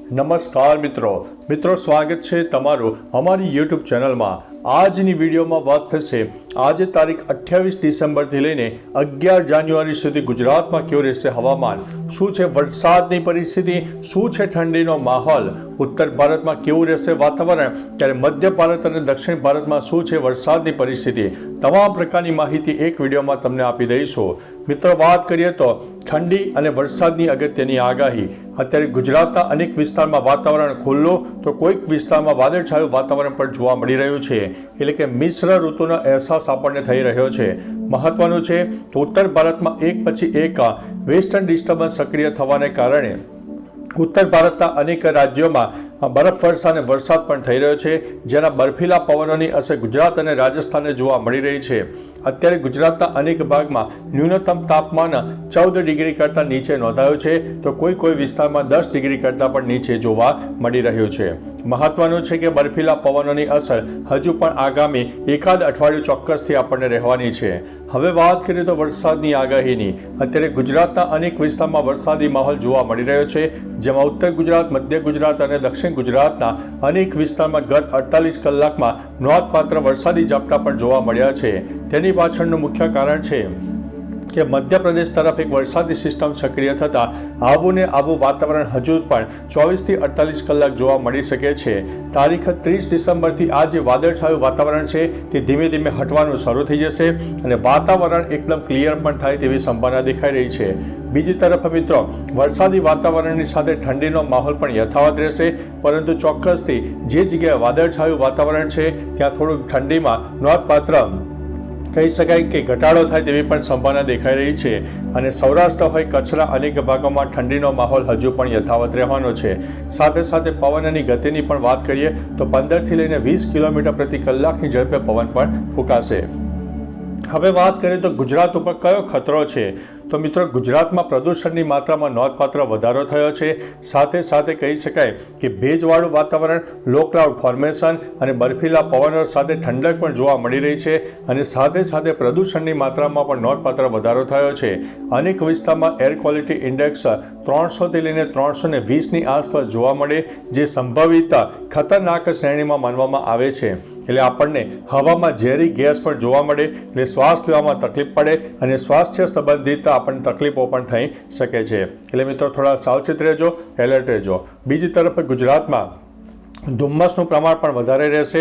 નમસ્કાર મિત્રો સ્વાગત છે તમારું અમારી યુટ્યુબ ચેનલમાં। આજની વિડીયોમાં વાત થશે આજે તારીખ 28 ડિસેમ્બરથી લઈને 11 જાન્યુઆરી સુધી ગુજરાતમાં કેવું રહેશે હવામાન, શું છે વરસાદની પરિસ્થિતિ, શું છે ઠંડીનો માહોલ, ઉત્તર ભારતમાં કેવું રહેશે વાતાવરણ, ત્યારે મધ્ય ભારત અને દક્ષિણ ભારતમાં શું છે વરસાદની પરિસ્થિતિ, તમામ પ્રકારની માહિતી એક વિડીયોમાં તમને આપી દઈશું। મિત્રો વાત કરીએ તો ઠંડી અને વરસાદની અગત્યની આગાહી। અત્યારે ગુજરાતના અનેક વિસ્તારમાં વાતાવરણ ખુલ્લું તો કોઈક વિસ્તારમાં વાદળછાયું વાતાવરણ પણ જોવા મળી રહ્યું છે, એટલે કે મિશ્ર ઋતુનો અહેસાસ આપણને થઈ રહ્યો છે। મહત્વનું છે તો ઉત્તર ભારતમાં એક પછી એક વેસ્ટર્ન ડિસ્ટર્બન્સ સક્રિય થવાને કારણે ઉત્તર ભારતના અનેક રાજ્યોમાં બરફવર્ષા અને વરસાદ પણ થઈ રહ્યો છે, જેના બર્ફીલા પવનોની અસર ગુજરાત અને રાજસ્થાનને જોવા મળી રહી છે। અત્યારે ગુજરાતના અનેક ભાગમાં ન્યૂનતમ તાપમાન 14 ડિગ્રી કરતાં નીચે નોંધાયું છે, તો કોઈ વિસ્તારમાં 10 ડિગ્રી કરતાં પણ નીચે જોવા મળી રહ્યું છે। મહત્વનું છે કે બર્ફીલા પવનોની અસર હજુ પણ આગામી એકાદ અઠવાડિયું ચોક્કસથી આપણને રહેવાની છે। હવે વાત કરીએ તો વરસાદની આગાહીની। અત્યારે ગુજરાતના અનેક વિસ્તારમાં વરસાદી માહોલ જોવા મળી રહ્યો છે, જેમાં ઉત્તર ગુજરાત, મધ્ય ગુજરાત અને દક્ષિણ ગુજરાતના અનેક વિસ્તારમાં ગત 48 કલાકમાં નોંધપાત્ર વરસાદી ઝાપટા પણ જોવા મળ્યા છે। તેની પાછળનું મુખ્ય કારણ છે કે મધ્યપ્રદેશ તરફ એક વરસાદી સિસ્ટમ સક્રિય થતાં આવું ને આવું વાતાવરણ હજુ પણ 24 થી 48 કલાક જોવા મળી શકે છે। તારીખ 30 ડિસેમ્બરથી આ જે વાદળછાયું વાતાવરણ છે તે ધીમે ધીમે હટવાનું શરૂ થઈ જશે અને વાતાવરણ એકદમ ક્લિયર પણ થાય તેવી સંભાવના દેખાઈ રહી છે। બીજી તરફ મિત્રો વરસાદી વાતાવરણની સાથે ઠંડીનો માહોલ પણ યથાવત રહેશે, પરંતુ ચોક્કસથી જે જગ્યાએ વાદળછાયું વાતાવરણ છે ત્યાં થોડુંક ઠંડીમાં નોંધપાત્ર કહી શકાય કે ઘટાડો થાય તેવી પણ સંભાવના દેખાઈ રહી છે અને સૌરાષ્ટ્ર હોય કચ્છના અનેક ભાગોમાં ઠંડીનો માહોલ હજુ પણ યથાવત રહેવાનો છે। સાથે સાથે પવનની ગતિની પણ વાત કરીએ તો 15થી લઈને 20 કિલોમીટર પ્રતિ કલાકની ઝડપે પવન પણ ફૂંકાશે। હવે વાત કરીએ તો ગુજરાત ઉપર કયો ખતરો છે, તો મિત્રો ગુજરાતમાં પ્રદૂષણની માત્રામાં નોંધપાત્ર વધારો થયો છે। સાથે સાથે કહી શકાય કે ભેજવાળું વાતાવરણ, લો ક્લાઉડ ફોર્મેશન અને બર્ફીલા પવનો સાથે ઠંડક પણ જોવા મળી રહી છે અને સાથે સાથે પ્રદૂષણની માત્રામાં પણ નોંધપાત્ર વધારો થયો છે। અનેક વિસ્તારમાં એર ક્વોલિટી ઇન્ડેક્સ 300થી લઈને 320ની આસપાસ જોવા મળે, જે સંભવિત ખતરનાક શ્રેણીમાં માનવામાં આવે છે। એટલે આપણને હવામાં ઝેરી ગેસ પણ જોવા મળે, એટલે શ્વાસ લેવામાં તકલીફ પડે અને સ્વાસ્થ્ય સંબંધિત આપણને તકલીફો પણ થઈ શકે છે। એટલે મિત્રો થોડા સાવચેત રહેજો, એલર્ટ રહેજો। બીજી તરફ ગુજરાતમાં ધુમ્મસનું પ્રમાણ પણ વધારે રહેશે,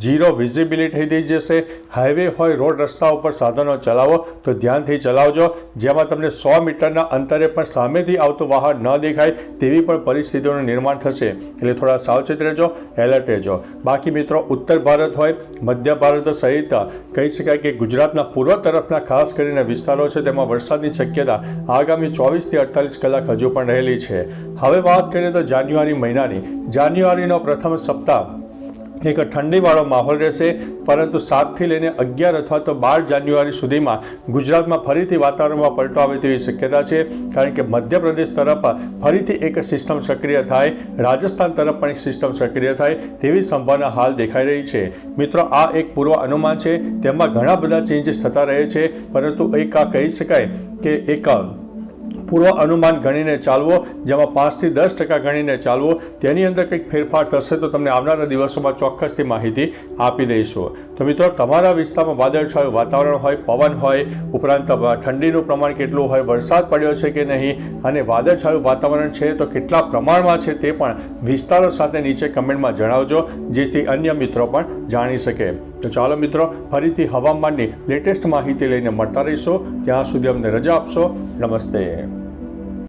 ઝીરો વિઝિબિલિટી થઈ જશે। હાઈવે હોય, રોડ રસ્તા ઉપર સાધનો ચલાવો તો ધ્યાનથી ચલાવજો, જેમાં તમને 100 મીટરના અંતરે પણ સામેથી આવતું વાહન ન દેખાય તેવી પણ પરિસ્થિતિઓનું નિર્માણ થશે, એટલે થોડા સાવચેત રહેજો, એલર્ટ રહેજો। બાકી મિત્રો ઉત્તર ભારત હોય, મધ્ય ભારત સહિત કહી શકાય કે ગુજરાતના પૂર્વ તરફના ખાસ કરીને વિસ્તારો છે તેમાં વરસાદની શક્યતા આગામી 24 થી 48 કલાક હજુ પણ રહેલી છે। હવે વાત કરીએ તો જાન્યુઆરી મહિનાની। જાન્યુઆરીનો પ્રથમ સપ્તાહ એક ઠંડીવાળો માહોલ રહેશે, પરંતુ 7થી લઈને 11 અથવા તો 12 જાન્યુઆરી સુધીમાં ગુજરાતમાં ફરીથી વાતાવરણમાં પલટો આવે તેવી શક્યતા છે, કારણ કે મધ્યપ્રદેશ તરફ ફરીથી એક સિસ્ટમ સક્રિય થાય, રાજસ્થાન તરફ પણ એક સિસ્ટમ સક્રિય થાય તેવી સંભાવના હાલ દેખાઈ રહી છે। મિત્રો આ એક પૂર્વ અનુમાન છે, તેમાં ઘણા બધા ચેન્જીસ થતા રહે છે, પરંતુ એક આ કહી શકાય કે એક પૂર્વ અનુમાન ગણીને ચાલવો, જેમાં 5 થી 10% ગણીને ચાલવો, તેની અંદર કંઈક ફેરફાર થશે તો તમને આવનારા દિવસોમાં ચોક્કસથી માહિતી આપી દઈશું। તો મિત્રો તમારા વિસ્તારમાં વાદળછાયું વાતાવરણ હોય, પવન હોય, ઉપરાંત ઠંડીનું પ્રમાણ કેટલું હોય, વરસાદ પડ્યો છે કે નહીં અને વાદળછાયું વાતાવરણ છે તો કેટલા પ્રમાણમાં છે તે પણ વિસ્તારો સાથે નીચે કમેન્ટમાં જણાવજો, જેથી અન્ય મિત્રો પણ જાણી શકે। તો ચાલો મિત્રો ફરીથી હવામાનની લેટેસ્ટ માહિતી લઈને મળતા રહીશું, ત્યાં સુધી અમને રજા આપશો। નમસ્તે।